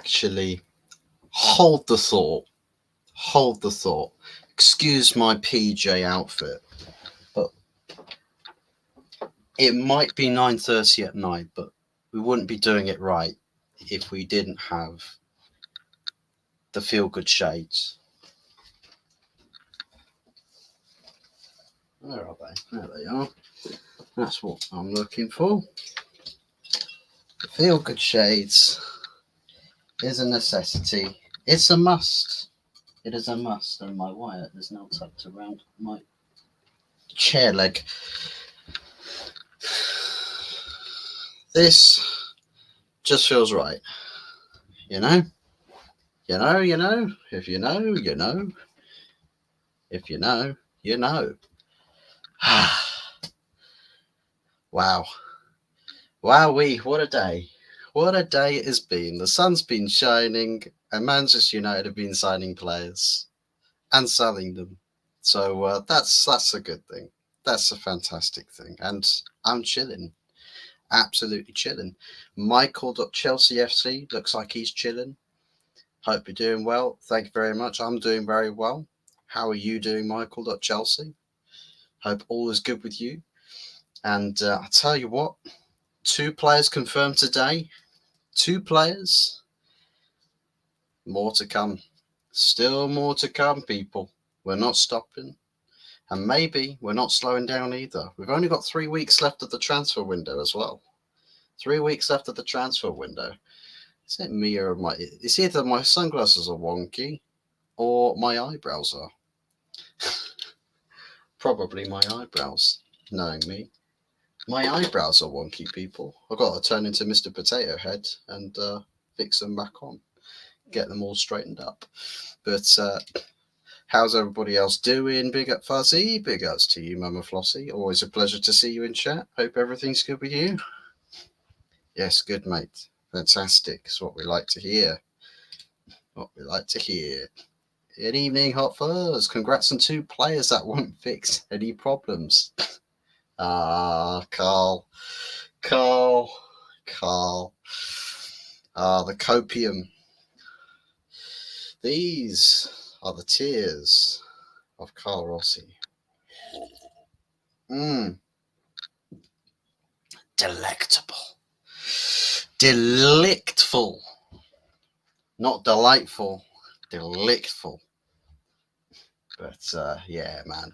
actually hold the thought. Hold the thought. Excuse my PJ outfit, but it might be 9:30 at night, but we wouldn't be doing it right if we didn't have the feel good shades. Where are they? There they are. That's what I'm looking for. The feel good shades is a necessity. It's a must. It is a must. And my wire is now tucked around my chair leg. This just feels right. You know? You know, you know. If you know, you know. If you know, you know. Wow. Wowee, what a day. What a day it has been. The sun's been shining, and Manchester United have been signing players and selling them. So that's a good thing. That's a fantastic thing. And I'm chilling. Absolutely chilling. Michael.Chelsea FC looks like he's chilling. Hope you're doing well. Thank you very much. I'm doing very well. How are you doing, Michael.Chelsea? Hope all is good with you. And I tell you what, 2 players confirmed today. 2 players. More to come. Still more to come, people. We're not stopping. And maybe we're not slowing down either. We've only got 3 weeks left of the transfer window as well. 3 weeks left of the transfer window. Is it me or my... It's either my sunglasses are wonky or my eyebrows are. Probably my eyebrows, knowing me. My eyebrows are wonky, people. I've got to turn into Mr. Potato Head and fix them back on. Get them all straightened up. But how's everybody else doing? Big up Fuzzy. Big ups to you, Mama Flossie. Always a pleasure to see you in chat. Hope everything's good with you. Yes, good, mate. Fantastic. It's what we like to hear. What we like to hear. Good evening, Hot Fuzz. Congrats on 2 players that won't fix any problems. Carl. The copium. These are the tears of Carl Rossi. Delectable. Delictful. Not delightful. Delictful. But yeah, man.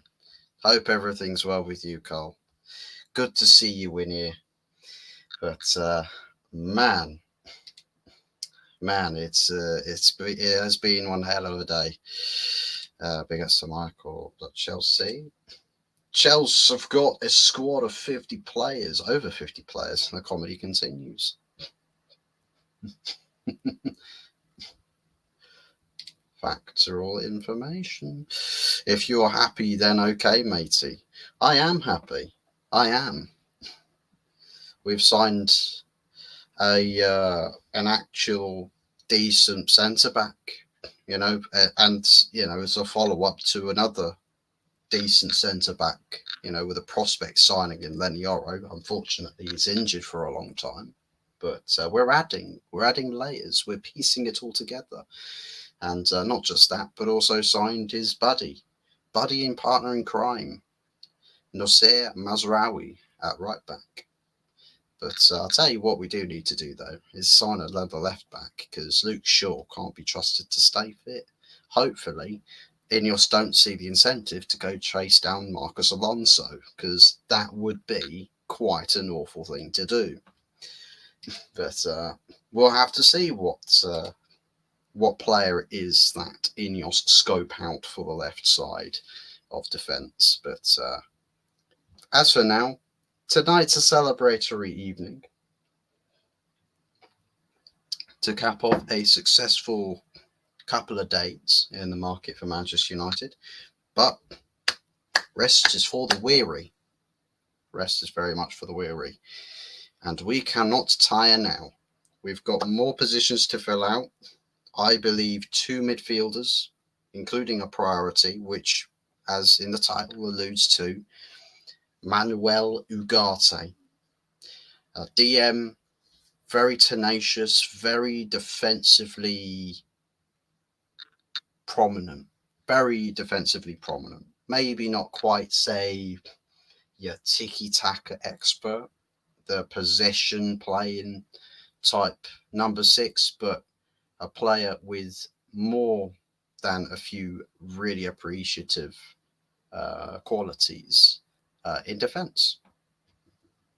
Hope everything's well with you, Carl. Good to see you in here. But man, it has been one hell of a day. Big ups to Michael. Chelsea. Chelsea have got a squad of 50 players, over 50 players, and the comedy continues. Factual information. If you're happy, then okay, matey. I am happy. I am. We've signed an actual decent centre back, and as a follow up to another decent centre back, with a prospect signing in Lenny Oro. Unfortunately, he's injured for a long time, but we're adding layers. We're piecing it all together, and not just that, but also signed his buddy and partner in crime, Nasser Mazraoui at right back. But I'll tell you what we do need to do, though, is sign another left back, because Luke Shaw can't be trusted to stay fit. Hopefully, Ineos don't see the incentive to go chase down Marcus Alonso, because that would be quite an awful thing to do. But we'll have to see what player it is that Ineos scope out for the left side of defence. But as for now, tonight's a celebratory evening to cap off a successful couple of days in the market for Manchester United. But rest is for the weary. Rest is very much for the weary. And we cannot tire now. We've got more positions to fill out. I believe 2 midfielders, including a priority, which, as in the title alludes to, Manuel Ugarte. DM very tenacious, very defensively prominent. Very defensively prominent. Maybe not quite, say, your tiki-taka expert, the possession playing type number 6, but a player with more than a few really appreciative qualities in defence.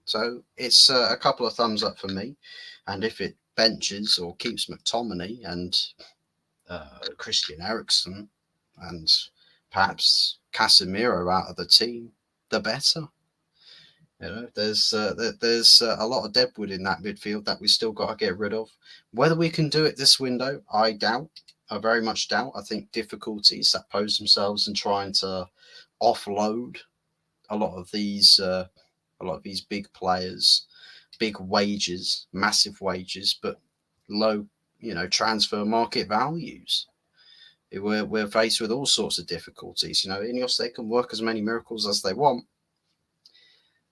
So it's a couple of thumbs up for me. And if it benches or keeps McTominay and Christian Eriksen and perhaps Casemiro out of the team, the better. You know, there's a lot of deadwood in that midfield that we still got to get rid of. Whether we can do it this window, I doubt. I very much doubt. I think difficulties that pose themselves in trying to offload a lot of these big players, big wages, massive wages, but low, transfer market values. We're faced with all sorts of difficulties. Ineos, they can work as many miracles as they want.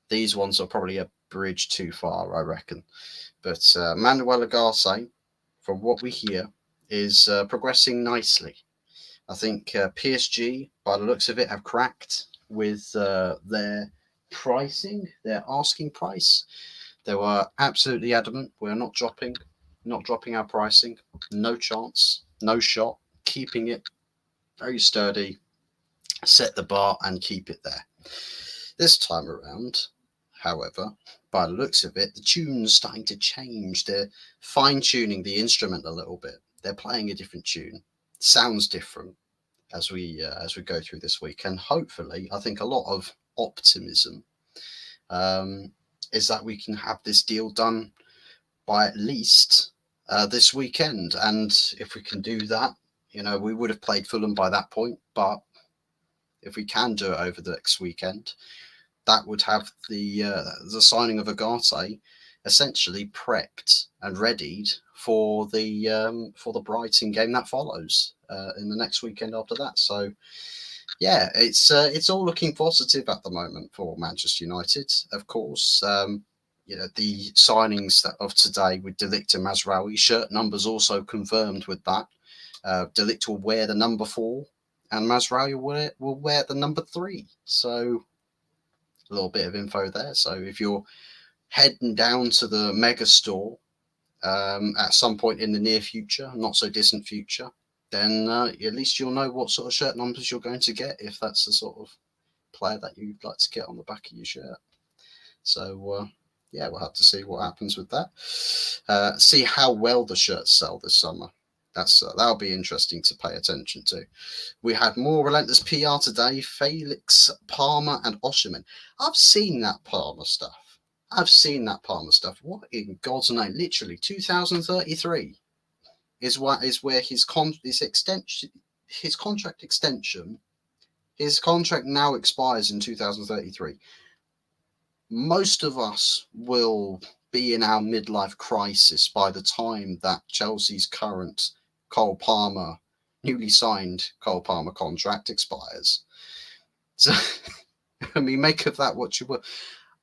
These ones are probably a bridge too far, I reckon. But Manuel Ugarte, from what we hear, is progressing nicely. I think PSG, by the looks of it, have cracked with their pricing, their asking price. They were absolutely adamant. We're not dropping our pricing. No chance, no shot. Keeping it very sturdy, set the bar and keep it there. This time around, however, by the looks of it, the tune's starting to change. They're fine-tuning the instrument a little bit. They're playing a different tune. It sounds different as we go through this week, and hopefully, I think a lot of optimism is that we can have this deal done by at least this weekend. And if we can do that, we would have played Fulham by that point. But if we can do it over the next weekend, that would have the signing of Ugarte essentially prepped and readied for the Brighton game that follows in the next weekend after that. So yeah, it's all looking positive at the moment for Manchester United. Of course, the signings of today with De Ligt and Mazraoui, shirt numbers also confirmed with that. De Ligt will wear the number 4, and Mazraoui will wear the number 3. So a little bit of info there. So if you're heading down to the mega store at some point in the near future, not so distant future, then at least you'll know what sort of shirt numbers you're going to get if that's the sort of player that you'd like to get on the back of your shirt. So yeah, we'll have to see what happens with that. See how well the shirts sell this summer. That'll be interesting to pay attention to. We had more relentless PR today. Felix, Palmer, and Osimhen. I've seen that Palmer stuff. What in God's name? Literally, 2033 is where his contract extension. His contract now expires in 2033. Most of us will be in our midlife crisis by the time that Chelsea's current Cole Palmer, newly signed Cole Palmer contract expires. So, I mean, make of that what you will.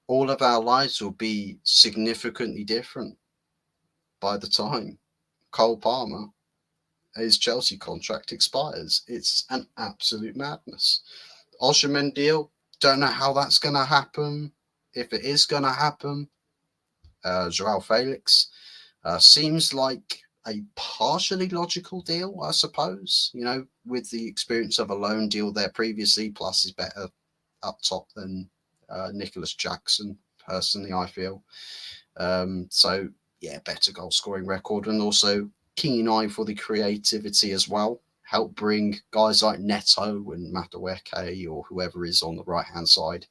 All of our lives will be significantly different by the time Cole Palmer, his Chelsea contract expires. It's an absolute madness. Osimhen deal, don't know how that's going to happen. If it is going to happen, Joao Felix seems like a partially logical deal, I suppose, with the experience of a loan deal there previously, plus he's better up top than Nicholas Jackson, personally, I feel. So, yeah, better goal scoring record, and also keen eye for the creativity as well. Help bring guys like Neto and Mazraoui or whoever is on the right-hand side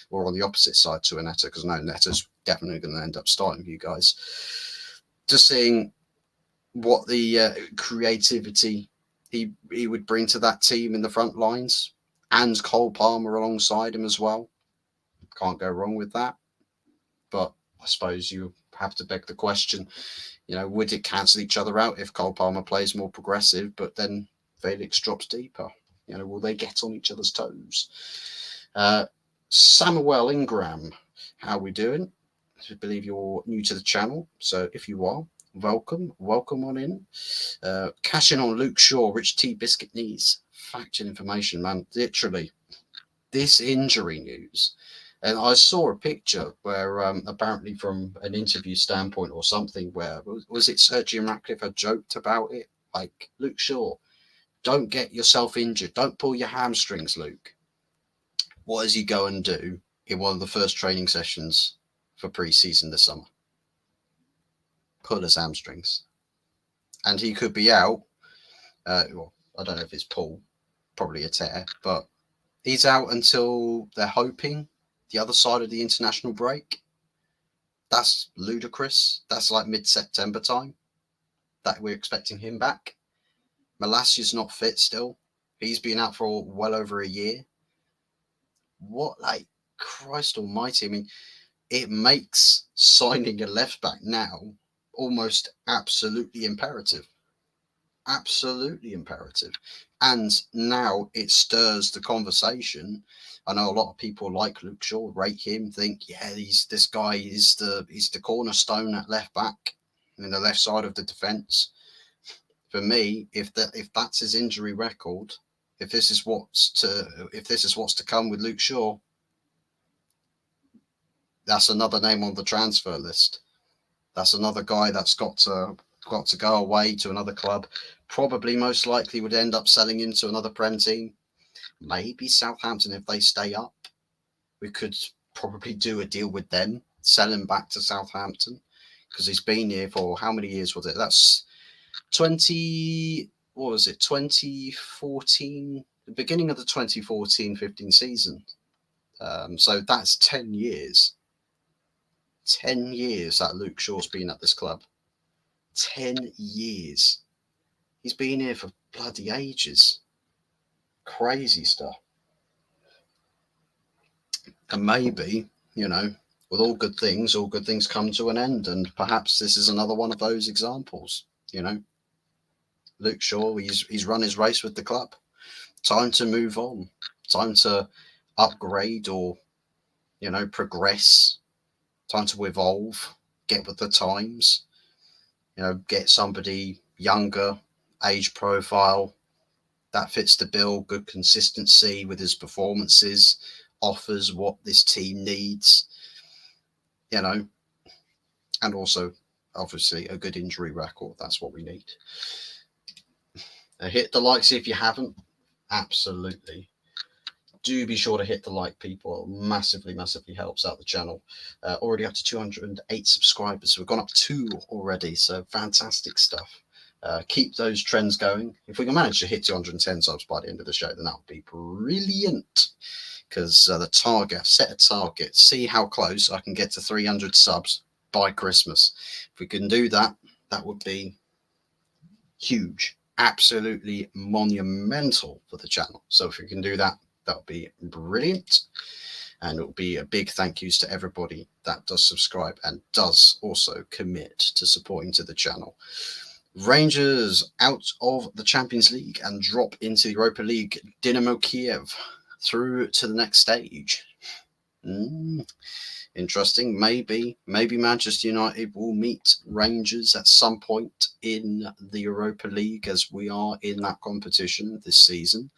or on the opposite side to Neto, because I know Neto's definitely going to end up starting with you guys. Just seeing what the creativity he would bring to that team in the front lines, and Cole Palmer alongside him as well. Can't go wrong with that. But I suppose you have to beg the question, would it cancel each other out if Cole Palmer plays more progressive, but then Felix drops deeper? Will they get on each other's toes? Samuel Ingram, how are we doing? I believe you're new to the channel, so if you are, welcome on in. Cashing on Luke Shaw, Rich T Biscuit Knees. Factual information, man. Literally, this injury news. And I saw a picture where apparently from an interview standpoint or something where, was it Sergio Ratcliffe had joked about it? Like, Luke Shaw, don't get yourself injured. Don't pull your hamstrings, Luke. What does he go and do in one of the first training sessions for pre-season this summer? Pull his hamstrings. And he could be out. Well, I don't know if it's pull, probably a tear, but he's out until they're hoping the other side of the international break. That's ludicrous. That's like mid-September time that we're expecting him back. Malasia's not fit still. He's been out for well over a year. What, like, Christ almighty. I mean, it makes signing a left back now almost absolutely imperative. Absolutely imperative. And now it stirs the conversation. I know a lot of people like Luke Shaw, rate him, think, yeah, this guy is the cornerstone at left back in the left side of the defence. For me, if that's his injury record, if this is what's to come with Luke Shaw, that's another name on the transfer list. That's another guy that's got to go away to another club. Probably most likely would end up selling him to another Prem team. Maybe Southampton if they stay up. We could probably do a deal with them, sell him back to Southampton because he's been here for how many years was it? That's 2014, the beginning of the 2014-15 season. So that's 10 years. 10 years that Luke Shaw's been at this club. 10 years. He's been here for bloody ages. Crazy stuff. And maybe, with all good things come to an end. And perhaps this is another one of those examples, Luke Shaw, he's run his race with the club. Time to move on. Time to upgrade or, progress. Time to evolve. Get with the times. Get somebody younger, age profile that fits the bill, good consistency with his performances, offers what this team needs, and also obviously a good injury record. That's what we need. Hit the likes if you haven't. Absolutely. Do be sure to hit the like, people. It massively helps out the channel. Already up to 208 subscribers. So we've gone up 2 already. So fantastic stuff. Keep those trends going. If we can manage to hit 210 subs by the end of the show, then that would be brilliant. Because the target, set a target, see how close I can get to 300 subs by Christmas. If we can do that, that would be huge. Absolutely monumental for the channel. So if we can do that, that would be brilliant. And it will be a big thank yous to everybody that does subscribe and does also commit to supporting to the channel. Rangers out of the Champions League and drop into the Europa League. Dynamo Kiev through to the next stage. Interesting. Maybe Manchester United will meet Rangers at some point in the Europa League, as we are in that competition this season,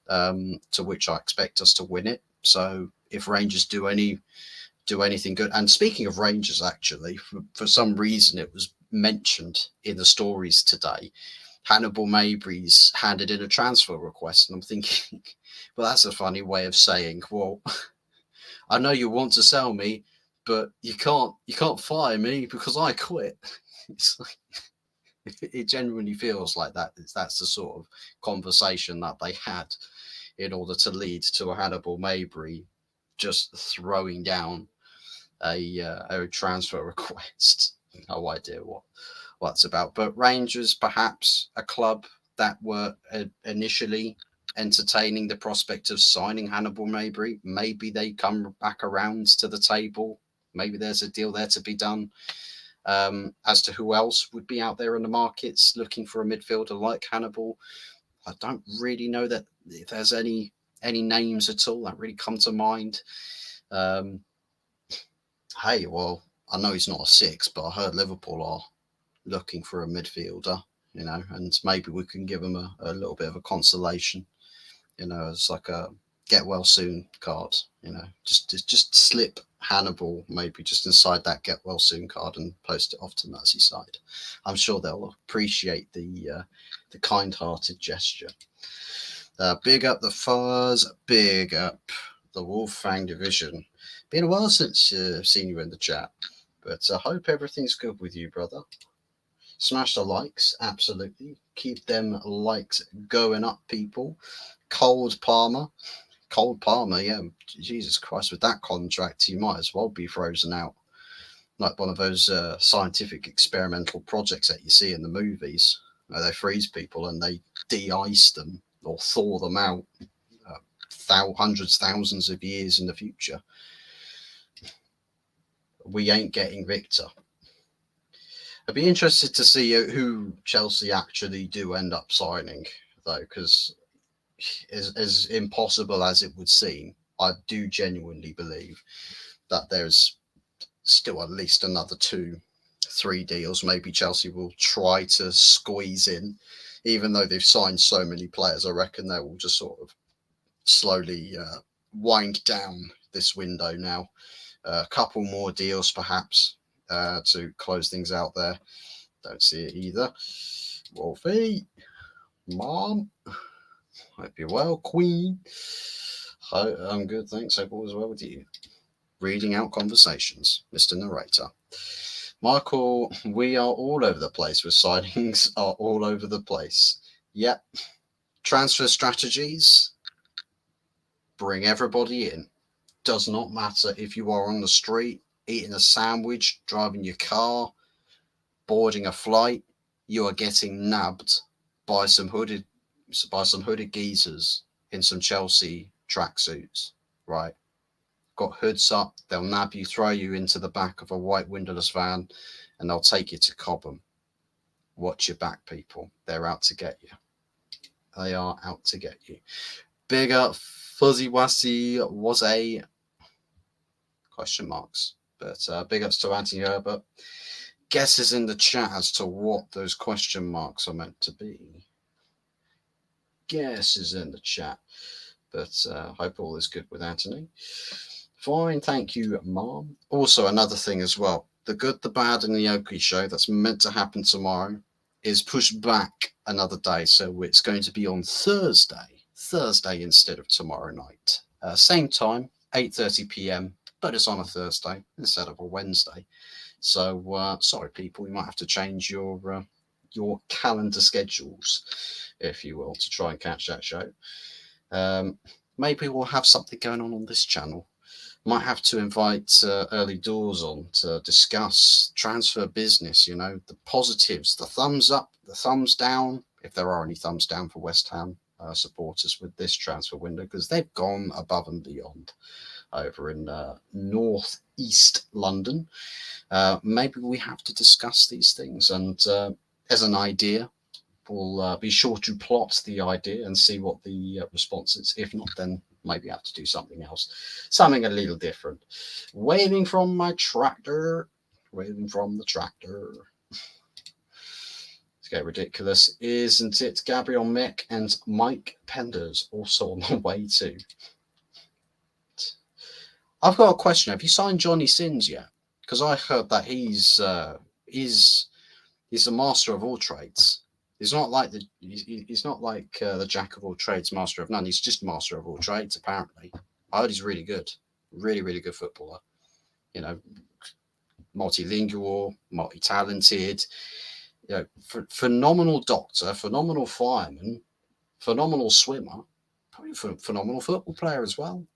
to which I expect us to win it. So if Rangers do anything good, and speaking of Rangers, actually, for some reason it was mentioned in the stories today, Hannibal Mabry's handed in a transfer request, and I'm thinking, well, that's a funny way of saying, well, I know you want to sell me, but you can't fire me because I quit. It's like, it genuinely feels like that. That's the sort of conversation that they had in order to lead to a Hannibal Mabry just throwing down a transfer request. No idea what it's about. But Rangers, perhaps a club that were initially entertaining the prospect of signing Hannibal Mabry. Maybe they come back around to the table. Maybe there's a deal there to be done. As to who else would be out there in the markets looking for a midfielder like Hannibal, I don't really know that if there's any names at all that really come to mind. Hey, well, I know he's not a six, but I heard Liverpool are looking for a midfielder, and maybe we can give him a little bit of a consolation, as like a get well soon card, just slip Hannibal maybe just inside that get well soon card and post it off to Merseyside. I'm sure they'll appreciate the kind-hearted gesture. Big up the Fuzz, big up the Wolfang Division. Been a while since I've seen you in the chat, but I hope everything's good with you, brother. Smash the likes, absolutely. Keep them likes going up, people. Cold Palmer, yeah. Jesus Christ, with that contract, you might as well be frozen out, like one of those scientific experimental projects that you see in the movies, where they freeze people and they de-ice them or thaw them out hundreds, thousands of years in the future. We ain't getting Victor. I'd be interested to see who Chelsea actually do end up signing, though, because as impossible as it would seem, I do genuinely believe that there's still at least another 2-3 deals maybe Chelsea will try to squeeze in, even though they've signed so many players. I reckon they will just sort of slowly wind down this window now. A couple more deals perhaps to close things out there. Don't see it either. Wolfie, Mom, hope you're well. Queen, I'm good, thanks. Hope all is well with you. Reading out conversations, Mr. Narrator. Michael, we are all over the place with signings, are all over the place. Yep. Transfer strategies, bring everybody in. Does not matter if you are on the street, eating a sandwich, driving your car, boarding a flight, you are getting nabbed by some hooded geezers in some Chelsea tracksuits, right? Got hoods up, they'll nab you, throw you into the back of a white windowless van, and they'll take you to Cobham. Watch your back, people. They're out to get you. They are out to get you. Big up Fuzzy Wassy was a question marks, but big ups to Anthony Herbert. Guesses in the chat as to what those question marks are meant to be. Guesses in the chat, but hope all is good with Anthony. Fine, thank you, Mom. Also, another thing as well, the good, the bad, and the ugly show that's meant to happen tomorrow is pushed back another day, so it's going to be on Thursday instead of tomorrow night. Same time, 8:30 p.m., but it's on a Thursday instead of a Wednesday. So sorry, people, you might have to change your calendar schedules, if you will, to try and catch that show. Maybe we'll have something going on this channel. Might have to invite Early Doors on to discuss transfer business, the positives, the thumbs up, the thumbs down, if there are any thumbs down for West Ham supporters with this transfer window, because they've gone above and beyond over in North East London. Maybe we have to discuss these things, and as an idea, we'll be sure to plot the idea and see what the response is. If not, then maybe have to do something else, something a little different. Waving from the tractor. It's getting ridiculous, isn't it? Gabriel Mick and Mike Penders also on the way too. I've got a question. Have you signed Johnny Sins yet? Because I heard that he's a master of all trades. He's not like the jack of all trades, master of none. He's just master of all trades, apparently. I heard he's really good, really, really good footballer. Multilingual, multi-talented. Phenomenal doctor, phenomenal fireman, phenomenal swimmer, probably phenomenal football player as well.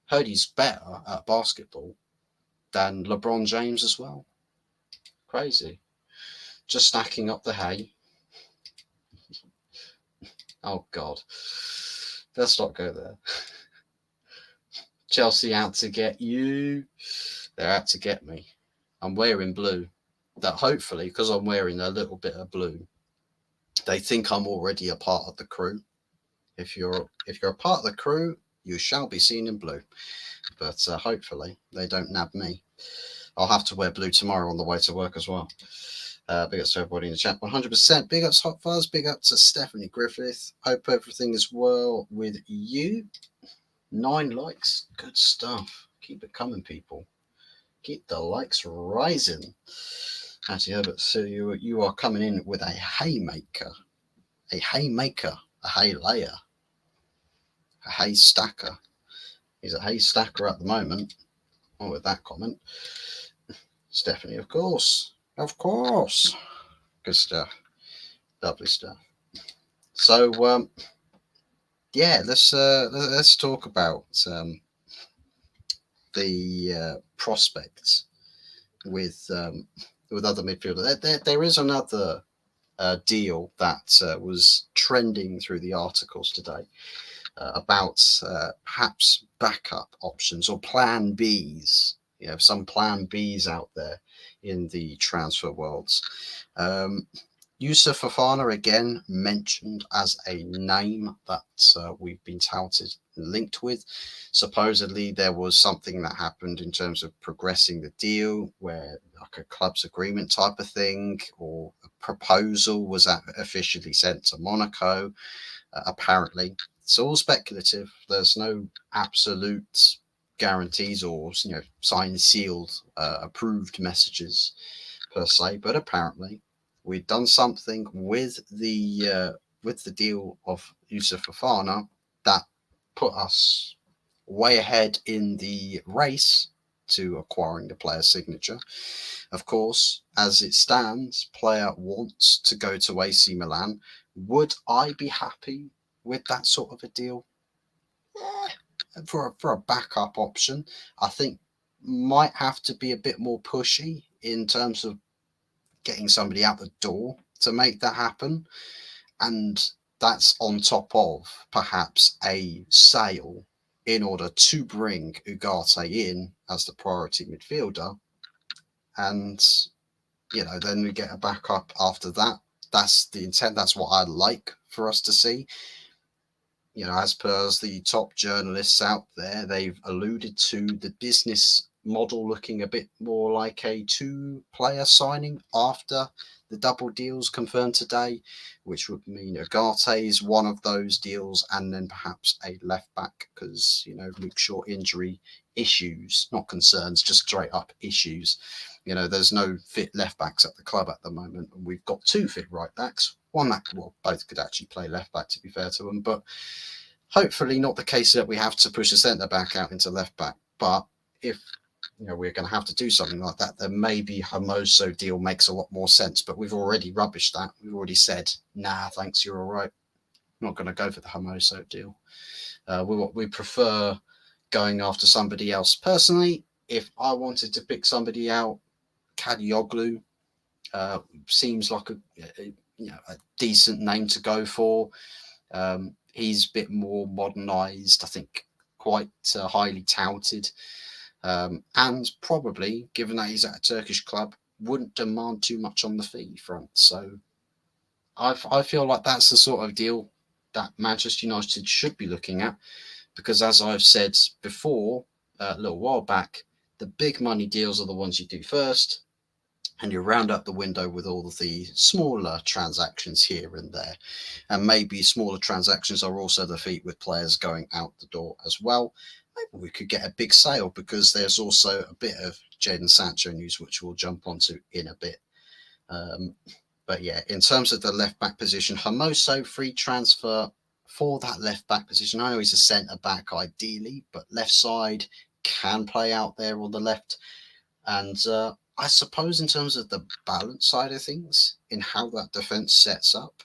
Heard he's better at basketball than LeBron James as well. Crazy. Just stacking up the hay. Oh, God. Let's not go there. Chelsea out to get you. They're out to get me. I'm wearing blue. That hopefully, because I'm wearing a little bit of blue, they think I'm already a part of the crew. If you're a part of the crew, you shall be seen in blue. But hopefully they don't nab me. I'll have to wear blue tomorrow on the way to work as well. Big ups to everybody in the chat. 100%. Big ups Hot Fuzz. Big up to Stephanie Griffith. Hope everything is well with you. 9 likes. Good stuff. Keep it coming, people. Keep the likes rising. Actually, Herbert, so you are coming in with a haymaker. A haymaker. A hay layer. A hay stacker. He's a hay stacker at the moment. Oh, with that comment. Stephanie, of course. Of course. Good stuff. Lovely stuff. So, yeah, let's talk about the prospects with other midfielders. There is another deal that was trending through the articles today about perhaps backup options or plan Bs. You know, some plan Bs out there in the transfer worlds. Yusuf Fofana again mentioned as a name that we've been touted and linked with. Supposedly there was something that happened in terms of progressing the deal where like a club's agreement type of thing or a proposal was officially sent to Monaco. Apparently it's all speculative. There's no absolute guarantees or signed, sealed, approved messages per se, but apparently we'd done something with the deal of Yusuf Fofana that put us way ahead in the race to acquiring the player's signature. Of course, as it stands, player wants to go to AC Milan. Would I be happy with that sort of a deal? For a backup option, I think might have to be a bit more pushy in terms of getting somebody out the door to make that happen. And that's on top of perhaps a sale in order to bring Ugarte in as the priority midfielder. And, then we get a backup after that. That's the intent. That's what I'd like for us to see. As per the top journalists out there, they've alluded to the business model looking a bit more like a 2-player signing after the double deals confirmed today, which would mean Ugarte is one of those deals, and then perhaps a left back because Luke Shaw injury issues, not concerns, just straight up issues. There's no fit left backs at the club at the moment, and we've got 2 fit right backs. One that both could actually play left back, to be fair to them, but hopefully not the case that we have to push a centre back out into left back. But if we're going to have to do something like that, then maybe Hermoso deal makes a lot more sense. But we've already rubbished that. We've already said, nah, thanks, you're all right. I'm not going to go for the Hermoso deal. We prefer going after somebody else. Personally, if I wanted to pick somebody out, Kadioglu seems like a decent name to go for. He's a bit more modernised, I think, quite highly touted. And probably, given that he's at a Turkish club, wouldn't demand too much on the fee front. So I feel like that's the sort of deal that Manchester United should be looking at, because as I've said before, a little while back, the big money deals are the ones you do first, and you round up the window with all of the smaller transactions here and there. And maybe smaller transactions are also the feat with players going out the door as well. Maybe we could get a big sale, because there's also a bit of Jadon Sancho news, which we'll jump onto in a bit. But yeah, in terms of the left back position, Hermoso free transfer for that left back position. I know he's a centre back ideally, but left side can play out there on the left. And I suppose in terms of the balance side of things, in how that defence sets up,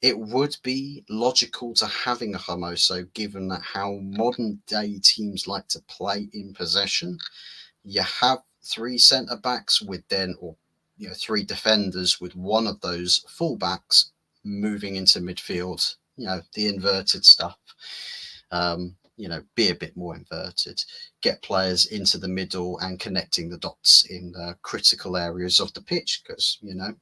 it would be logical to having a Hermoso, given that how modern day teams like to play in possession. You have 3 centre backs with then, or 3 defenders with one of those full backs moving into midfield, the inverted stuff. Be a bit more inverted, get players into the middle and connecting the dots in critical areas of the pitch, because,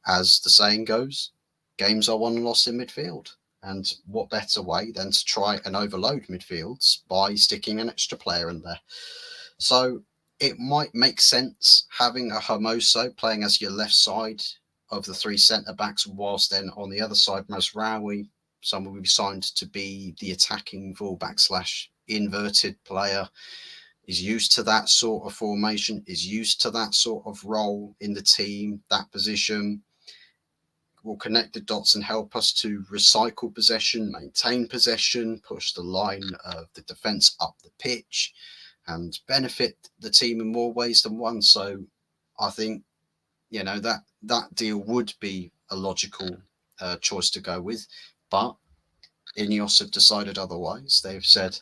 as the saying goes, games are won and lost in midfield. And what better way than to try and overload midfields by sticking an extra player in there? So it might make sense having a Hermoso playing as your left side of the three centre backs, whilst then on the other side, Mazraoui, someone we've signed to be the attacking fullback slash inverted player, is used to that sort of formation, is used to that sort of role in the team, that position. Will connect the dots and help us to recycle possession, maintain possession, push the line of the defence up the pitch, and benefit the team in more ways than one. So I think, that deal would be a logical choice to go with. But Ineos have decided otherwise. They've said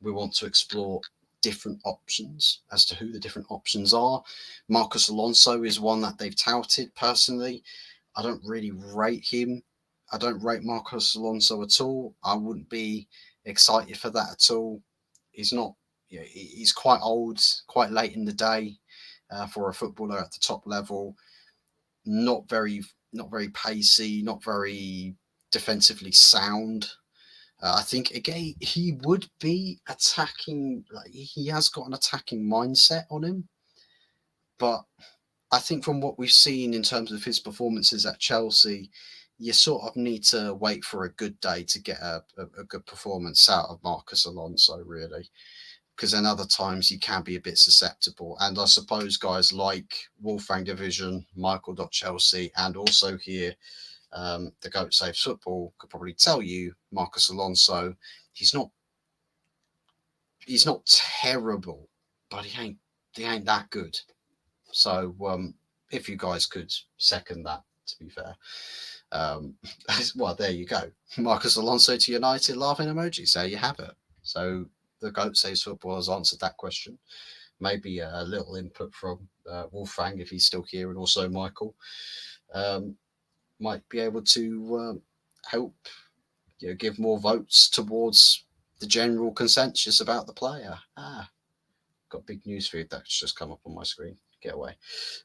we want to explore different options. As to who the different options are, Marcos Alonso is one that they've touted. Personally, I don't really rate him. I don't rate Marcos Alonso at all. I wouldn't be excited for that at all. He's not. He's quite old, quite late in the day for a footballer at the top level. Not very pacey, not very defensively sound. I think again he would be attacking. Like, he has got an attacking mindset on him, but I think from what we've seen in terms of his performances at Chelsea, you sort of need to wait for a good day to get a good performance out of Marcos Alonso, really. Because then other times he can be a bit susceptible. And I suppose guys like Wolfgang Division, Michael.Chelsea, and also here, the Goat Saves Football could probably tell you Marcos Alonso, he's not terrible, but he ain't that good. So if you guys could second that, to be fair. Well, there you go. Marcos Alonso to United, laughing emojis. There you have it. So the Goat Saves Football has answered that question. Maybe a little input from Wolfgang, if he's still here, and also Michael, might be able to help give more votes towards the general consensus about the player. Got big news feed that's just come up on my screen. Get away.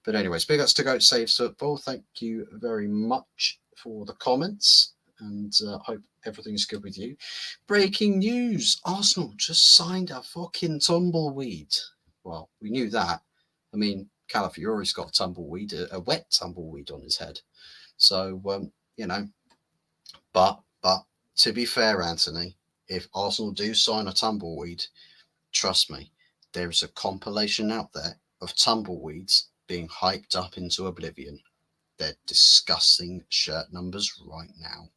But anyways, big ups to Goat Saves Football. Thank you very much for the comments, and hope everything's good with you. Breaking news: Arsenal just signed a fucking tumbleweed. Well, we knew that. I mean, Calafiori's got a tumbleweed, a wet tumbleweed on his head. So but to be fair, Anthony, if Arsenal do sign a tumbleweed, trust me, there's a compilation out there of tumbleweeds being hyped up into oblivion. They're discussing shirt numbers right now.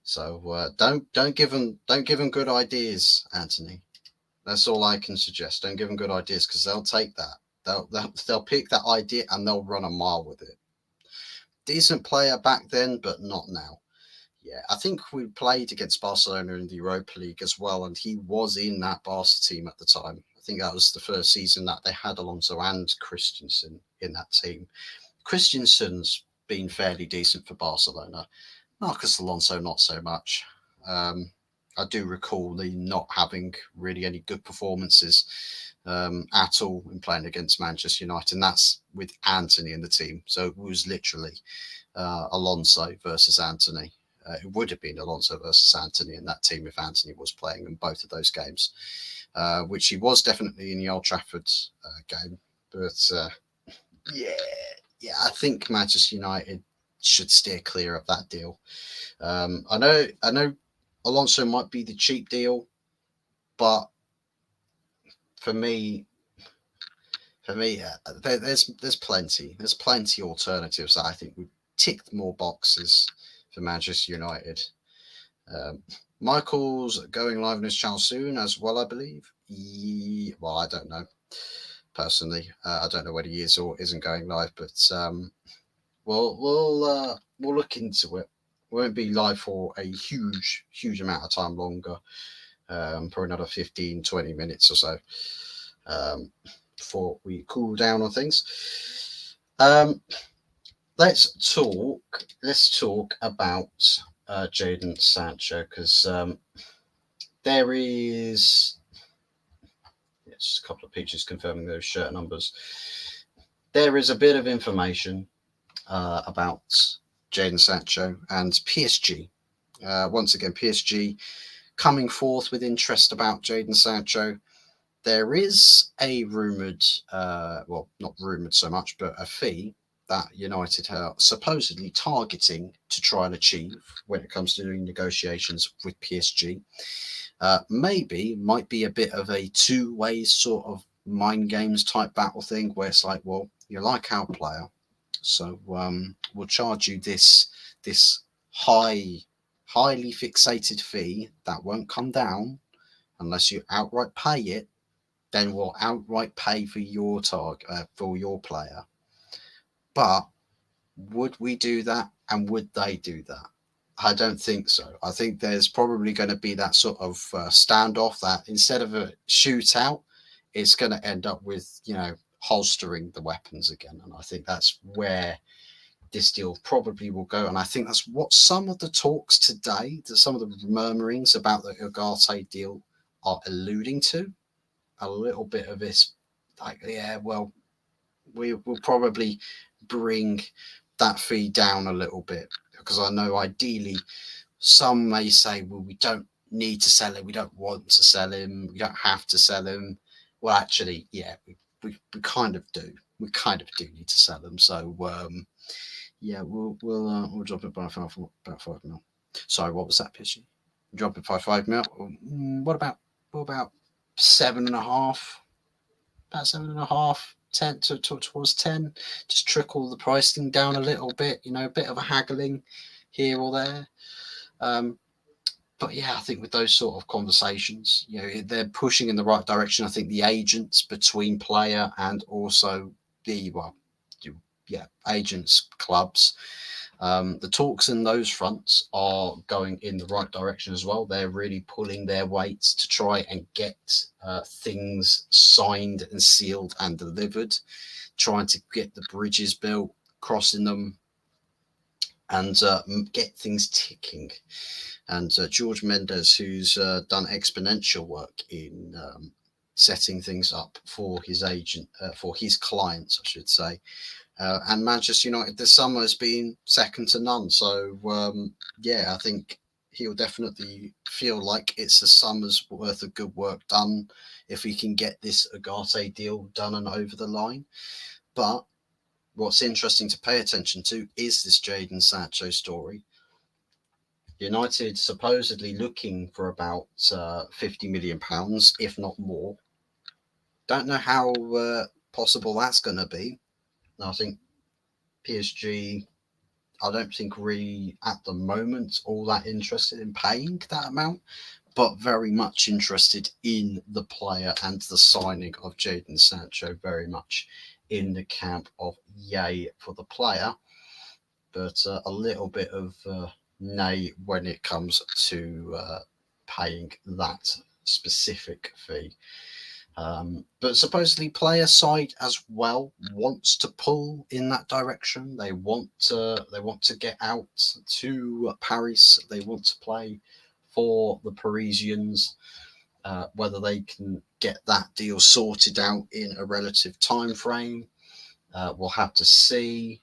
So don't give them good ideas, Anthony. That's all I can suggest. Don't give them good ideas, because they'll take that. They'll pick that idea and they'll run a mile with it. Decent player back then, but not now. Yeah, I think we played against Barcelona in the Europa League as well, and he was in that Barca team at the time. I think that was the first season that they had Alonso and Christensen in that team. Christensen's been fairly decent for Barcelona. Marcos Alonso, not so much. I do recall him not having really any good performances at all in playing against Manchester United, and that's with Anthony in the team. So it was literally Alonso versus Anthony. It would have been Alonso versus Anthony in that team if Anthony was playing in both of those games, which he was definitely in the Old Trafford game. But I think Manchester United should steer clear of that deal. I know Alonso might be the cheap deal, but for me, there's plenty alternatives that I think would tick more boxes for Manchester United. Michael's going live on his channel soon as well, I believe. Well, I don't know personally. I don't know whether he is or isn't going live, but we'll look into it. We won't be live for a huge amount of time longer, for another 15-20 minutes or so, before we cool down on things. Let's talk about Jadon Sancho, because there is just a couple of pictures confirming those shirt numbers. There is a bit of information about Jadon Sancho and PSG. Once again, PSG coming forth with interest about Jadon Sancho. there is a rumoured, well, not rumoured so much, but a fee that United are supposedly targeting to try and achieve when it comes to doing negotiations with PSG. Maybe might be a bit of a two-way sort of mind games type battle thing where it's like, well, you like our player, so we'll charge you this highly fixated fee that won't come down unless you outright pay it. Then we'll outright pay for your for your player. But would we do that, and would they do that? I don't think so. I think there's probably going to be that sort of standoff that instead of a shootout, it's going to end up with, holstering the weapons again. And I think that's where this deal probably will go. And I think that's what some of the talks today, some of the murmurings about the Ugarte deal are alluding to. A little bit of this, like, yeah, well, we will probably bring that fee down a little bit, because I know ideally some may say, well, we don't need to sell him, we don't want to sell him, we don't have to sell him. Well, actually, yeah, we kind of do. We kind of do need to sell him. So yeah, we'll drop it by about 5 mil. Sorry, what was that, Pitchy? Drop it by 5 mil. What about 7.5? About 7.5. 10 towards 10, just trickle the pricing down a little bit, a bit of a haggling here or there. But yeah, I think with those sort of conversations, they're pushing in the right direction. I think the agents between player and also agents, clubs, the talks in those fronts are going in the right direction as well. They're really pulling their weight to try and get things signed and sealed and delivered, trying to get the bridges built, crossing them, and get things ticking. And George Mendes, who's done exponential work in setting things up for his agent, for his clients, I should say. And Manchester United this summer has been second to none. So, yeah, I think he'll definitely feel like it's a summer's worth of good work done if we can get this Ugarte deal done and over the line. But what's interesting to pay attention to is this Jadon Sancho story. United supposedly looking for about £50 million, if not more. Don't know how possible that's going to be. I think PSG, I don't think really at the moment all that interested in paying that amount, but very much interested in the player and the signing of Jadon Sancho, very much in the camp of yay for the player, but a little bit of nay when it comes to paying that specific fee. But supposedly player side as well wants to pull in that direction. They want to get out to Paris. They want to play for the Parisians. Whether they can get that deal sorted out in a relative time frame, we'll have to see.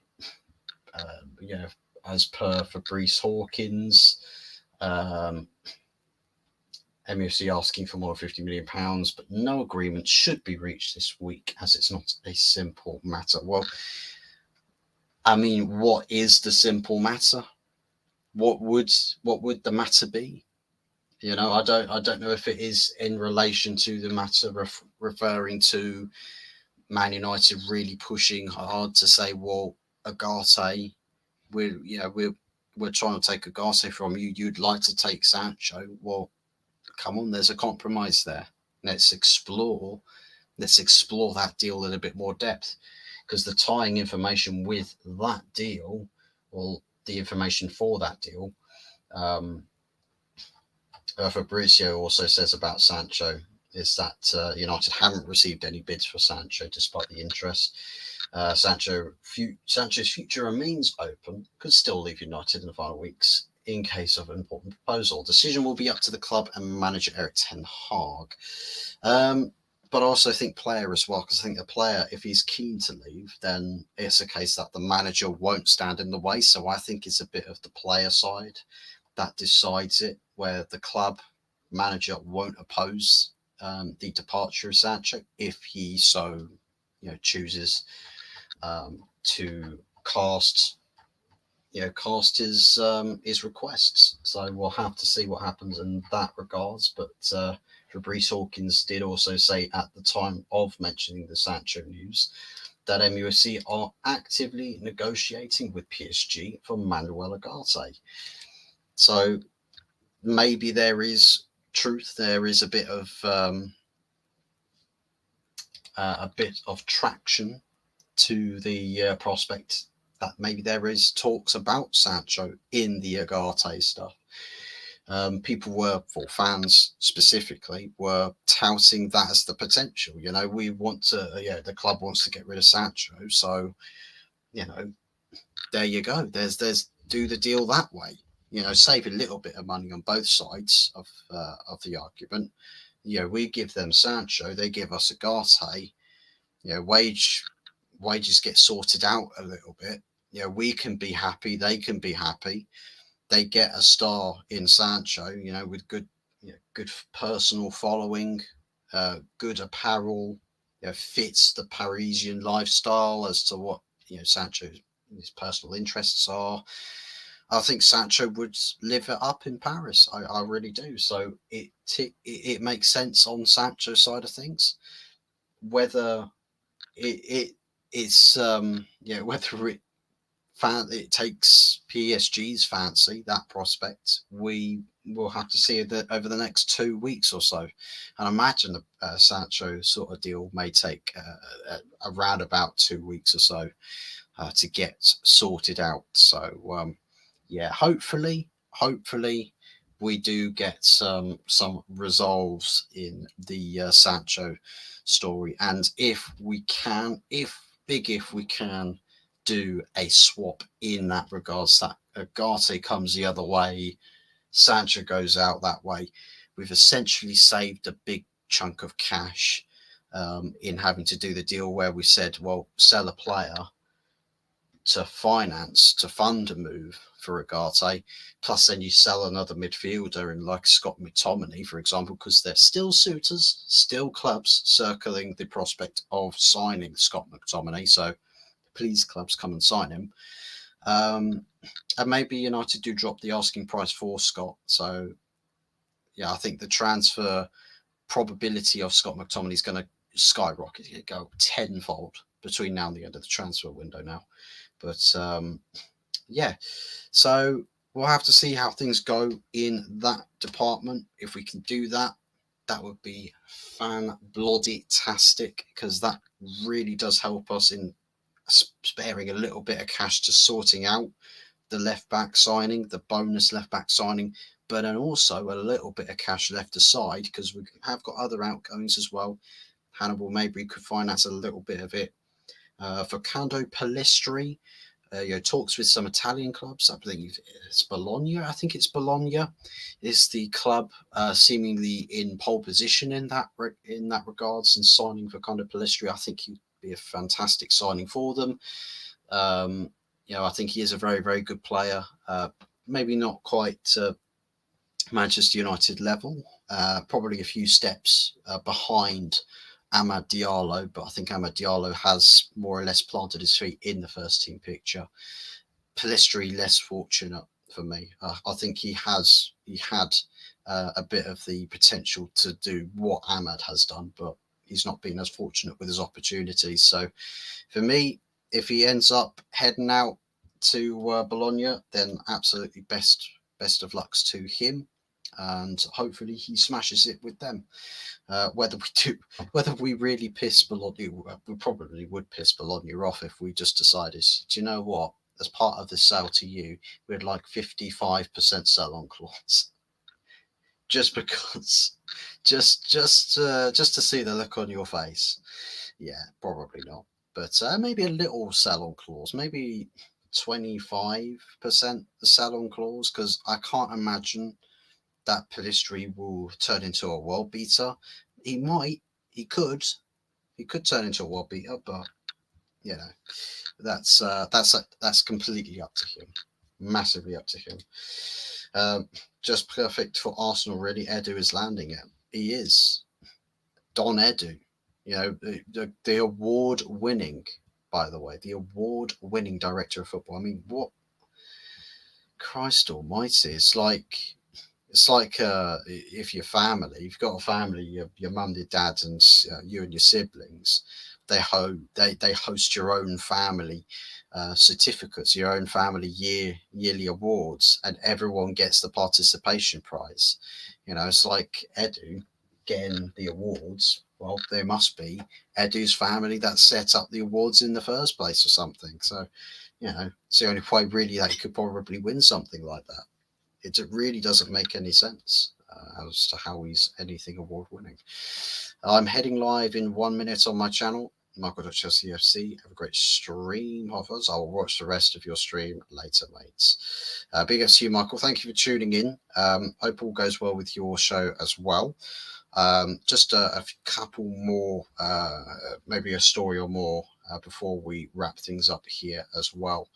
As per Fabrice Hawkins, MUFC asking for more than £50 million, but no agreement should be reached this week, as it's not a simple matter. Well, I mean, what is the simple matter? What would the matter be? I don't know if it is in relation to the matter referring to Man United really pushing hard to say, well, Ugarte, we're trying to take Ugarte from you. You'd like to take Sancho. Well, come on, there's a compromise there. Let's explore that deal in a bit more depth, because the tying information with that deal, or the information for that deal, Fabrizio also says about Sancho is that United haven't received any bids for Sancho despite the interest. Sancho's future remains open, could still leave United in the final weeks in case of an important proposal. Decision will be up to the club and manager Erik ten Hag. But I also think player as well, because I think the player, if he's keen to leave, then it's a case that the manager won't stand in the way. So I think it's a bit of the player side that decides it, where the club manager won't oppose the departure of Sancho if he so chooses to cast his requests. So we'll have to see what happens in that regards. But Fabrice Hawkins did also say at the time of mentioning the Sancho news that MUFC are actively negotiating with PSG for Manuel Ugarte. So maybe there is truth. There is a bit of traction to the prospect that maybe there is talks about Sancho in the Ugarte stuff. Fans specifically, were touting that as the potential. We want to, the club wants to get rid of Sancho, so there you go. There's do the deal that way. Save a little bit of money on both sides of the argument. We give them Sancho, they give us Ugarte. Wages get sorted out a little bit. We can be happy, they can be happy. They get a star in Sancho, with good personal following, good apparel, fits the Parisian lifestyle as to what Sancho's his personal interests are. I think Sancho would live it up in Paris. I really do. So it makes sense on Sancho's side of things. Whether it's whether it takes PSG's fancy, that prospect, we will have to see that over the next 2 weeks or so. And I imagine the Sancho sort of deal may take around about 2 weeks or so to get sorted out. So hopefully we do get some resolves in the Sancho story, and if we can do a swap in that regards, that Ugarte comes the other way, Sancho goes out that way, we've essentially saved a big chunk of cash in having to do the deal where we said, well, sell a player to fund a move for Ugarte, plus then you sell another midfielder in like Scott McTominay, for example, because there's still suitors, still clubs circling the prospect of signing Scott McTominay. So please, clubs, come and sign him. And maybe United do drop the asking price for Scott. So, I think the transfer probability of Scott McTominay is going to skyrocket. It go tenfold between now and the end of the transfer window now. But so we'll have to see how things go in that department. If we can do that, that would be fan-bloody-tastic, because that really does help us in sparing a little bit of cash to sorting out the left back signing, the bonus left back signing, but then also a little bit of cash left aside because we have got other outgoings as well. Hannibal Mabry could finance a little bit of it. For Cando Palistri, talks with some Italian clubs. I think it's Bologna. Is the club seemingly in pole position in that regards, and signing for Cando Palistri. I think he'd be a fantastic signing for them. I think he is a very, very good player. Maybe not quite Manchester United level. Probably a few steps behind Amad Diallo, but I think Amad Diallo has more or less planted his feet in the first team picture. Palistri less fortunate for me. I think he had a bit of the potential to do what Amad has done, but he's not been as fortunate with his opportunities. So for me, if he ends up heading out to Bologna, then absolutely best of lucks to him, and hopefully he smashes it with them. Whether we really piss Bologna, we probably would piss Bologna off if we just decided, do you know what? As part of the sale to you, we'd like 55% sell-on clause, just because, just to see the look on your face. Yeah, probably not. But maybe a little sell-on clause, maybe 25% the sell-on clause, because I can't imagine that Palistri will turn into a world beater. He could turn into a world beater, but that's completely up to him, massively up to him. Just perfect for Arsenal, really. Edu is landing it. He is. Don Edu, the award-winning, by the way, the award-winning director of football. I mean, what? Christ Almighty! It's like if you've got a family, your mum, your dad, and you and your siblings, they host your own family certificates, your own family yearly awards, and everyone gets the participation prize. It's like Edu getting the awards. Well, there must be Edu's family that set up the awards in the first place or something. So, it's the only way really that you could probably win something like that. It really doesn't make any sense as to how he's anything award winning. I'm heading live in 1 minute on my channel, Michael.CFC. Have a great stream, Hoffers. I will watch the rest of your stream later, mates. Big ups to you, Michael. Thank you for tuning in. Hope all goes well with your show as well. Just a couple more, maybe a story or more before we wrap things up here as well.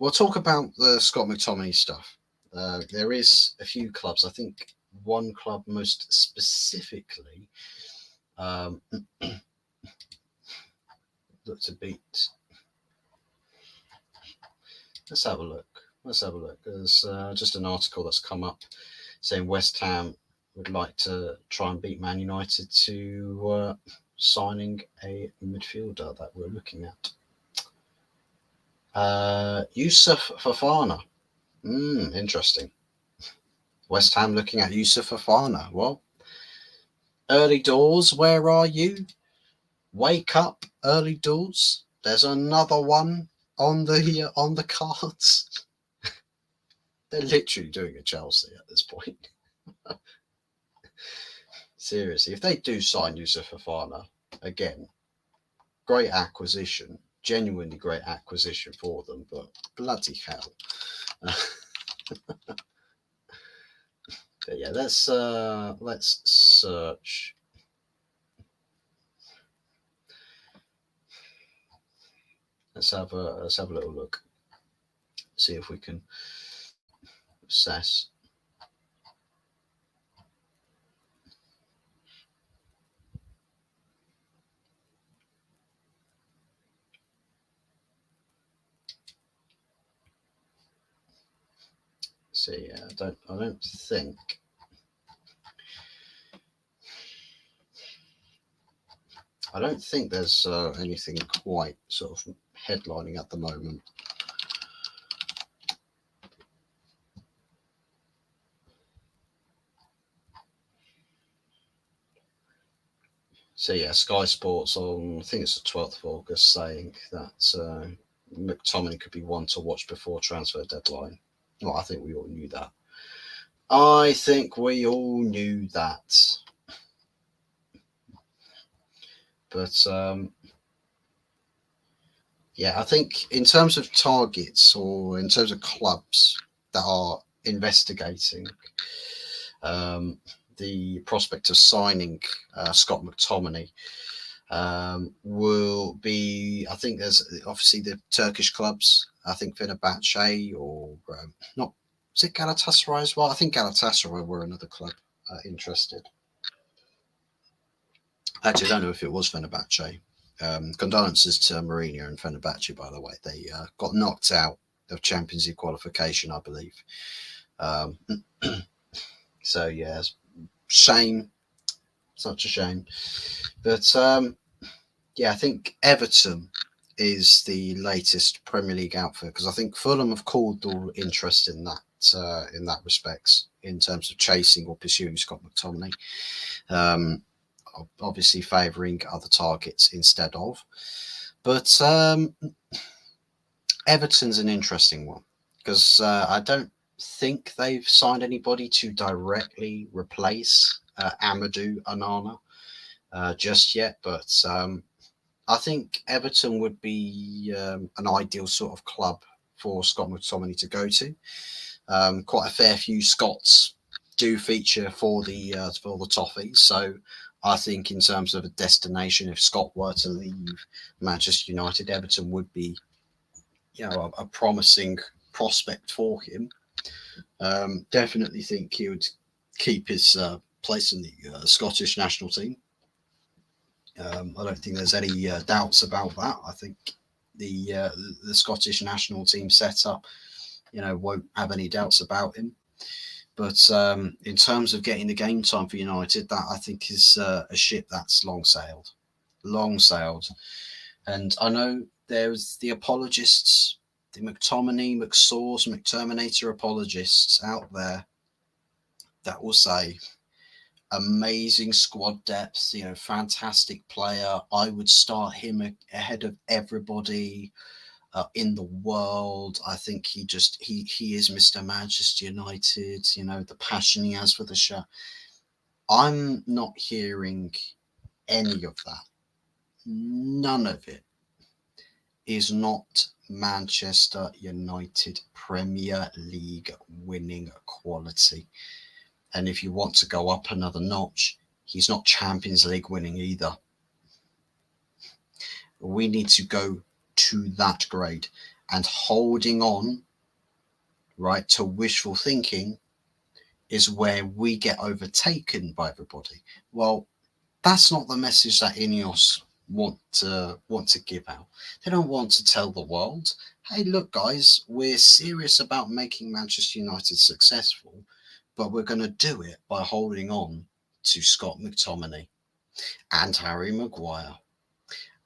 We'll talk about the Scott McTominay stuff. There is a few clubs. I think one club most specifically look to beat. Let's have a look. There's just an article that's come up saying West Ham would like to try and beat Man United to signing a midfielder that we're looking at. Yusuf Fofana. Interesting. West Ham looking at Yusuf Fofana. Well, early doors, where are you? Wake up, early doors. There's another one on the cards. They're literally doing a Chelsea at this point. Seriously, if they do sign Yusuf Fofana again, great acquisition. Genuinely great acquisition for them, but bloody hell. But yeah, let's search. Let's have a little look. See if we can assess. See, I don't think. I don't think there's anything quite sort of headlining at the moment. So yeah, Sky Sports on, I think it's the 12th of August, saying that McTominay could be one to watch before transfer deadline. Well, I think we all knew that. But yeah, I think in terms of targets or in terms of clubs that are investigating the prospect of signing Scott McTominay will be, I think there's obviously the Turkish clubs. I think Fenerbahce or not. Is it Galatasaray as well? I think Galatasaray were another club interested. Actually, I don't know if it was Fenerbahce. Condolences to Mourinho and Fenerbahce, by the way. They got knocked out of Champions League qualification, I believe. So, yeah, shame. Such a shame. But, yeah, I think Everton is the latest Premier League outfit, because I think Fulham have called all interest in that respect, in terms of chasing or pursuing Scott McTominay. Obviously favouring other targets instead of. But Everton's an interesting one, because I don't think they've signed anybody to directly replace Amadou Onana just yet. But I think Everton would be an ideal sort of club for Scott McTominay to go to. Quite a fair few Scots do feature for the Toffees, so I think in terms of a destination, if Scott were to leave Manchester United, Everton would be, a promising prospect for him. Definitely think he would keep his place in the Scottish national team. I don't think there's any doubts about that. I think the Scottish national team setup, won't have any doubts about him. But in terms of getting the game time for United, that I think is a ship that's long sailed. And I know there's the apologists, the McTominay, McSauce, McTerminator apologists out there that will say, amazing squad depth, fantastic player. I would start him ahead of everybody in the world. I think he is Mr. Manchester United, the passion he has for the show. I'm not hearing any of that. None of it is not Manchester United Premier League winning quality. And if you want to go up another notch, he's not Champions League winning either. We need to go to that grade, and holding on, right, to wishful thinking is where we get overtaken by everybody. Well, that's not the message that Ineos want to give out. They don't want to tell the world, hey, look, guys, we're serious about making Manchester United successful, but we're going to do it by holding on to Scott McTominay and Harry Maguire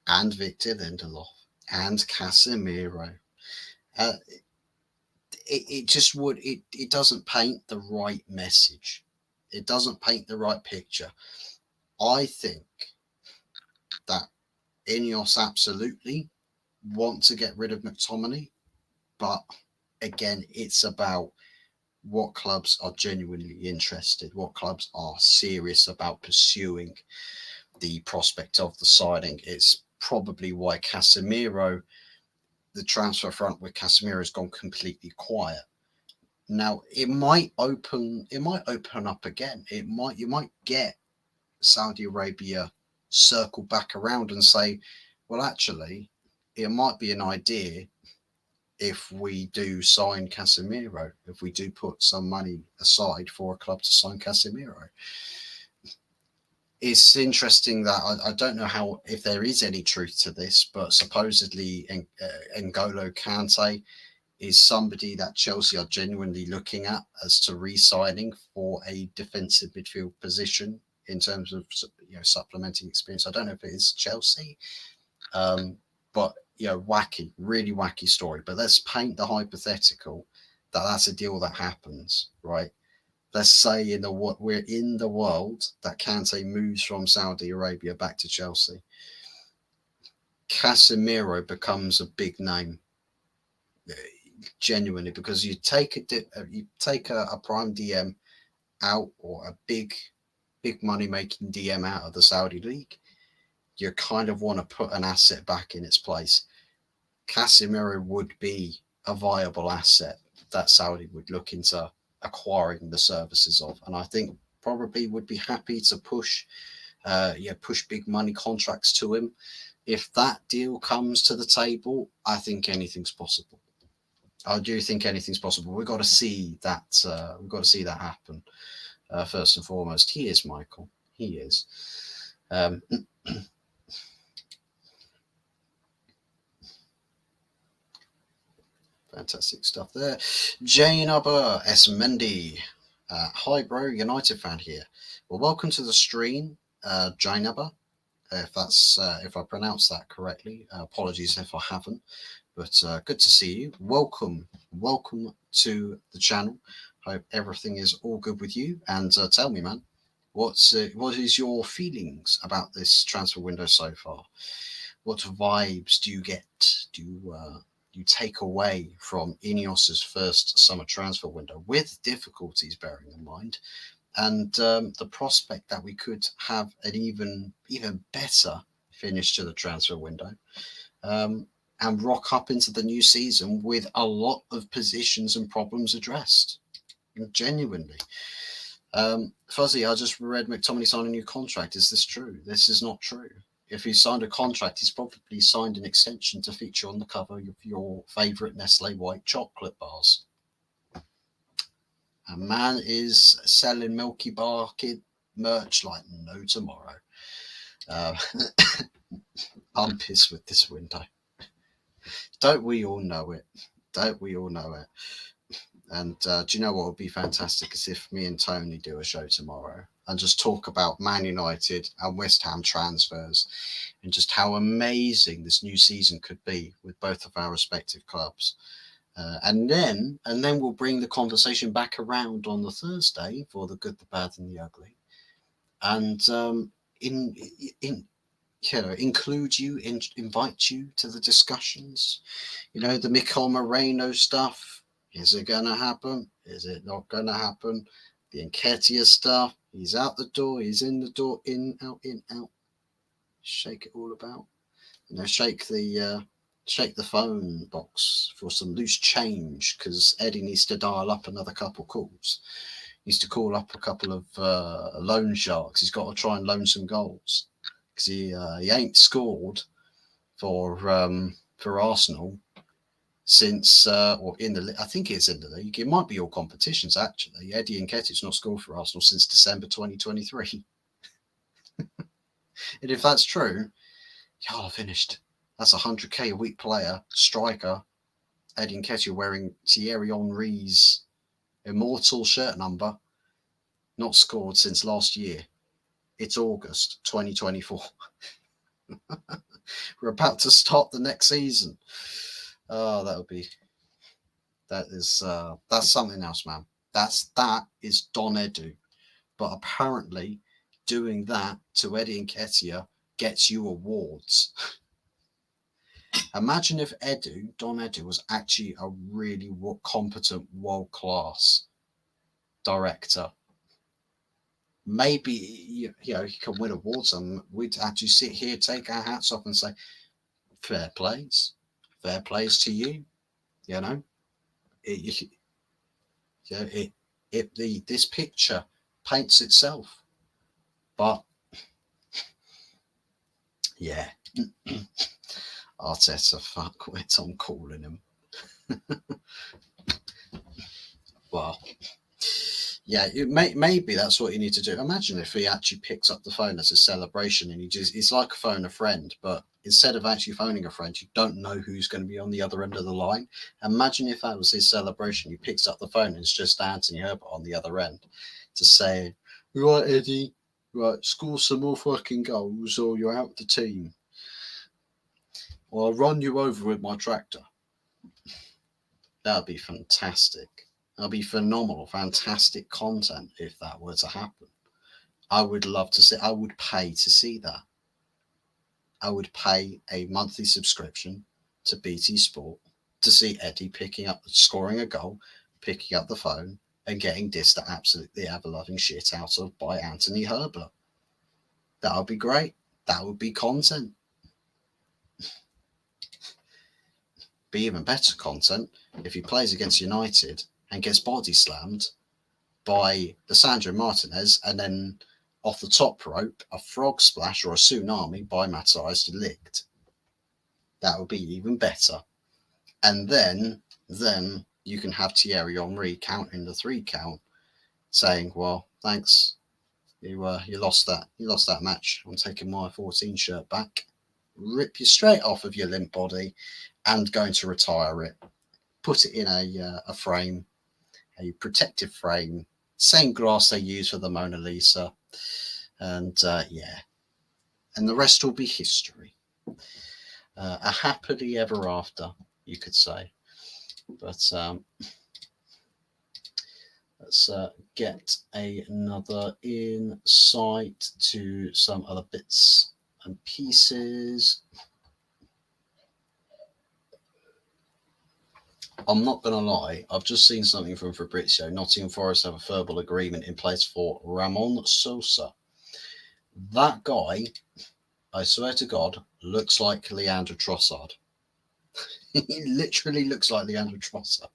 and Victor Lindelof and Casemiro. It doesn't paint the right message. It doesn't paint the right picture. I think that Ineos absolutely want to get rid of McTominay, but again, it's about what clubs are genuinely interested, what clubs are serious about pursuing the prospect of the signing. It's probably why Casemiro, the transfer front with Casemiro has gone completely quiet. Now it might open up again. You might get Saudi Arabia circle back around and say, well, actually, it might be an idea if we do sign Casemiro, if we do put some money aside for a club to sign Casemiro. It's interesting that I don't know if there is any truth to this, but supposedly N'Golo Kante is somebody that Chelsea are genuinely looking at as to re-signing for a defensive midfield position in terms of supplementing experience. I don't know if it is Chelsea, but really wacky story. But let's paint the hypothetical that that's a deal that happens, right? Let's say we're in the world that Kante moves from Saudi Arabia back to Chelsea. Casemiro becomes a big name, genuinely, because you take a prime DM out, or a big money making DM out of the Saudi league. You kind of want to put an asset back in its place. Casemiro would be a viable asset that Saudi would look into acquiring the services of, and I think probably would be happy to push big money contracts to him. If that deal comes to the table, I think anything's possible. I do think anything's possible. We've got to see that. Happen. First and foremost, he is Michael. He is. Fantastic stuff there. Jane Aber S. Mendy. Hi, bro. United fan here. Well, welcome to the stream, Jane Aber. If I pronounced that correctly. Apologies if I haven't. But good to see you. Welcome to the channel. Hope everything is all good with you. And tell me, man, what is your feelings about this transfer window so far? What vibes do you get? Do you take away from Ineos's first summer transfer window, with difficulties bearing in mind, and the prospect that we could have an even better finish to the transfer window, and rock up into the new season with a lot of positions and problems addressed? Genuinely. Fuzzy, I just read McTominay signed a new contract. Is this true? This is not true. If he signed a contract, he's probably signed an extension to feature on the cover of your favourite Nestle white chocolate bars. A man is selling Milky Bar merch like no tomorrow. I'm pissed with this window. Don't we all know it? Don't we all know it? And do you know what would be fantastic is if me and Tony do a show tomorrow and just talk about Man United and West Ham transfers and just how amazing this new season could be with both of our respective clubs. And then we'll bring the conversation back around on the Thursday for the good, the bad, and the ugly, and in include you, invite you to the discussions. The Mikel Moreno stuff. Is it going to happen? Is it not going to happen? The Nketiah stuff. He's out the door. He's in the door. In, out, in, out. Shake it all about. Shake the phone box for some loose change, because Eddie needs to dial up another couple calls. He needs to call up a couple of loan sharks. He's got to try and loan some goals, because he ain't scored for Arsenal since or in the I think it's in the league. It might be all competitions actually. Eddie Nketiah's not scored for Arsenal since December 2023. And if that's true, y'all are finished. That's 100k a week player, striker, Eddie Nketiah wearing Thierry Henry's immortal shirt number, not scored since last year. It's August 2024. We're about to start the next season. Oh, that's something else, man. That is Don Edu. But apparently doing that to Eddie Nketiah gets you awards. Imagine if Don Edu was actually a really competent, world-class director. Maybe he can win awards, and we'd actually sit here, take our hats off, and say, "Fair plays to you." This picture paints itself. But yeah. Arteta, fuck it, I'm calling him. Well, yeah, maybe that's what you need to do. Imagine if he actually picks up the phone as a celebration, and it's like phone a friend, but instead of actually phoning a friend, you don't know who's going to be on the other end of the line. Imagine if that was his celebration. He picks up the phone and it's just Anthony Herbert on the other end to say, "Right, Eddie, right, score some more fucking goals or you're out the team. Or I'll run you over with my tractor." That'd be fantastic. That'd be phenomenal, fantastic content if that were to happen. I would love to see. I would pay to see that. I would pay a monthly subscription to BT Sport to see Eddie scoring a goal, picking up the phone, and getting dissed the absolutely ever-loving shit out of by Anthony Herbert. That would be great. That would be content. Be even better content if he plays against United and gets body slammed by Lisandro Martinez, and then off the top rope a frog splash or a tsunami by Mazraoui to Ligt. That would be even better. And then you can have Thierry Henry counting the 3 count, saying, "Well, thanks. You lost that match. I'm taking my 14 shirt back. Rip you straight off of your limp body and going to retire it. Put it in a frame, a protective frame, same glass they use for the Mona Lisa, and and the rest will be history. A happily ever after, you could say." But let's get another insight to some other bits and pieces. I'm not going to lie, I've just seen something from Fabrizio. Nottingham Forest have a verbal agreement in place for Ramon Sosa. That guy, I swear to God, looks like Leandro Trossard. He literally looks like Leandro Trossard.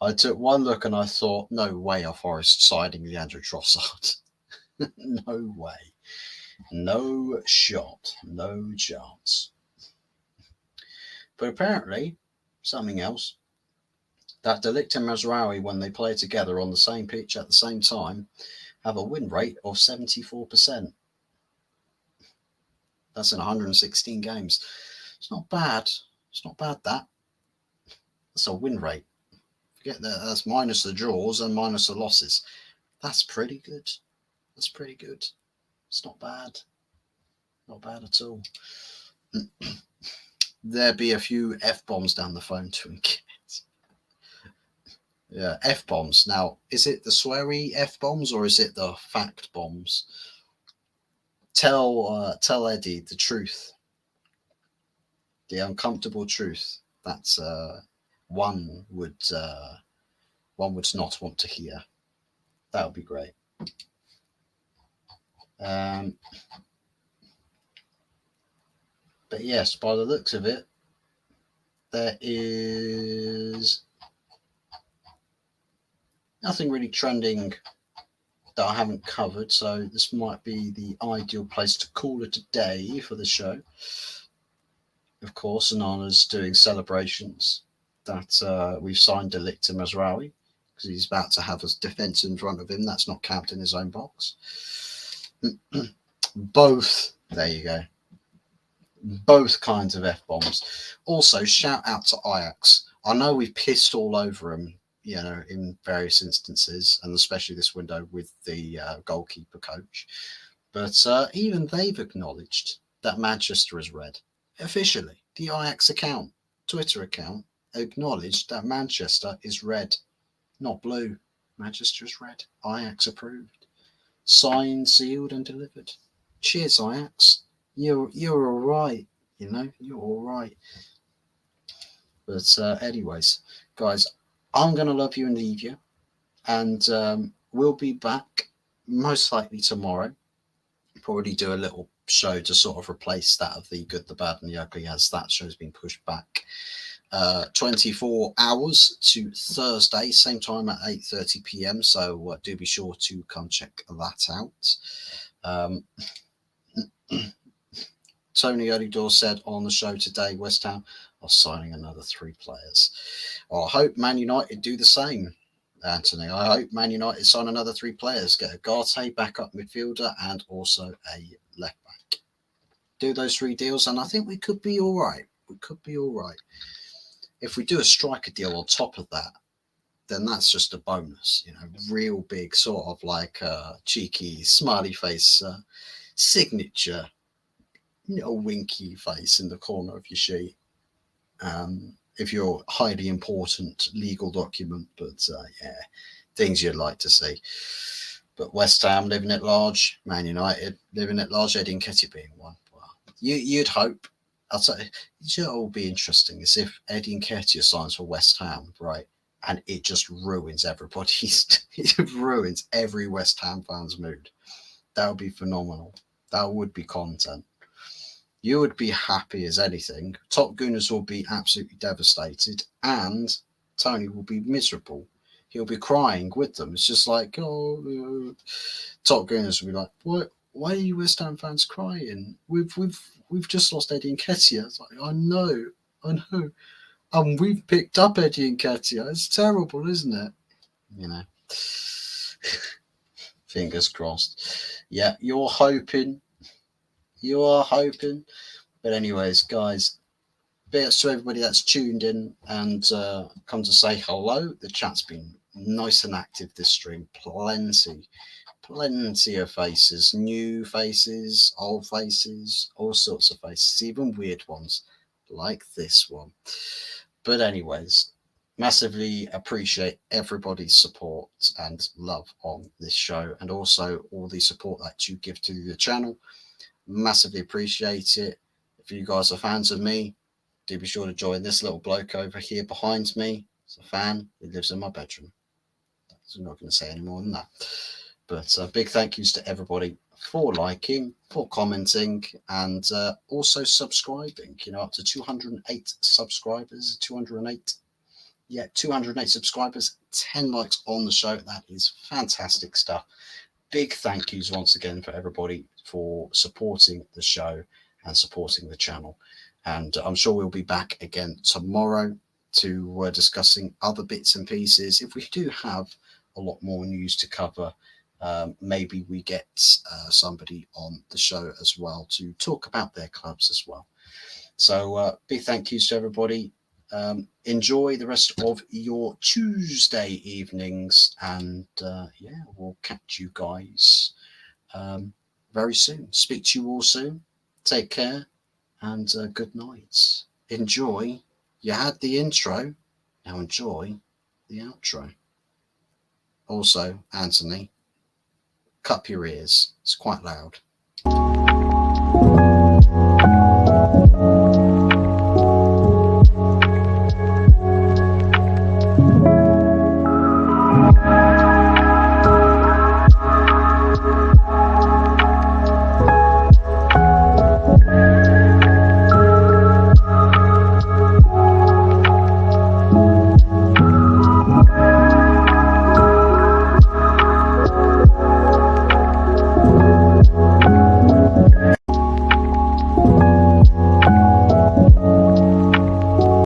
I took one look and I thought, no way are Forest signing Leandro Trossard. No way. No shot. No chance. But apparently, something else. That Ligt and Mazraoui, when they play together on the same pitch at the same time, have a win rate of 74%. That's in 116 games. It's not bad. It's not bad, that. That's a win rate. Forget that. That's minus the draws and minus the losses. That's pretty good. That's pretty good. It's not bad. Not bad at all. There be a few F-bombs down the phone to get. Yeah, F-bombs. Now, is it the sweary F-bombs or is it the fact bombs? Tell Eddie the truth. The uncomfortable truth that one would not want to hear. That would be great. But yes, by the looks of it, there is nothing really trending that I haven't covered, so this might be the ideal place to call it a day for the show. Of course, Anana's doing celebrations that we've signed Ligt and Mazraoui, because he's about to have his defence in front of him. That's not capped in his own box. Both, there you go. Both kinds of F-bombs. Also, shout out to Ajax. I know we've pissed all over him, in various instances, and especially this window with the goalkeeper coach. But even they've acknowledged that Manchester is red. Officially, the Ajax account, Twitter account, acknowledged that Manchester is red, not blue. Manchester is red. Ajax approved. Signed, sealed, and delivered. Cheers, Ajax. You're all right. You're all right. But anyways, guys, I'm gonna love you and leave you, and we'll be back most likely tomorrow. Probably do a little show to sort of replace that of the good, the bad, and the ugly, as that show's been pushed back 24 hours to Thursday, same time at 8:30 p.m. So do be sure to come check that out. Tony Early Door said on the show today, West Ham are signing another 3 players. Well, I hope Man United do the same, Anthony. I hope Man United sign another 3 players, get a Ugarte, backup midfielder, and also a left back. Do those 3 deals, and I think we could be all right. We could be all right. If we do a striker deal on top of that, then that's just a bonus. Real big sort of like cheeky smiley face signature. A winky face in the corner of your sheet. If you're a highly important legal document, but things you'd like to see. But West Ham living at large, Man United living at large, Eddie Nketiah being one. Well, you'd hope. I'll tell you, it will be interesting is if Eddie Nketiah signs for West Ham, right? And it just ruins everybody's. It ruins every West Ham fan's mood. That would be phenomenal. That would be content. You would be happy as anything. Top Gooners will be absolutely devastated, and Tony will be miserable. He'll be crying with them. It's just like, Top Gooners will be like, "What? Why are you West Ham fans crying? We've just lost Eddie Nketiah." It's like, I know, and we've picked up Eddie Nketiah. It's terrible, isn't it? Fingers crossed. Yeah, you're hoping. You are hoping. But anyways, guys, bits to everybody that's tuned in and come to say hello. The chat's been nice and active this stream. Plenty of faces. New faces, old faces, all sorts of faces, even weird ones like this one. But anyways, massively appreciate everybody's support and love on this show, and also all the support that you give to the channel. Massively appreciate it. If you guys are fans of me, do be sure to join this little bloke over here behind me. He's a fan. He lives in my bedroom. I'm not going to say any more than that. But big thank yous to everybody for liking, for commenting, and also subscribing. Up to 208 subscribers. 208. Yeah, 208 subscribers. 10 likes on the show. That is fantastic stuff. Big thank yous once again for everybody for supporting the show and supporting the channel. And I'm sure we'll be back again tomorrow to discussing other bits and pieces. If we do have a lot more news to cover, maybe we get somebody on the show as well to talk about their clubs as well. So big thank yous to everybody. Enjoy the rest of your Tuesday evenings, and yeah, we'll catch you guys very soon. Speak to you all soon. Take care, and good night. Enjoy. You had the intro, now enjoy the outro. Also, Anthony, cup your ears. It's quite loud.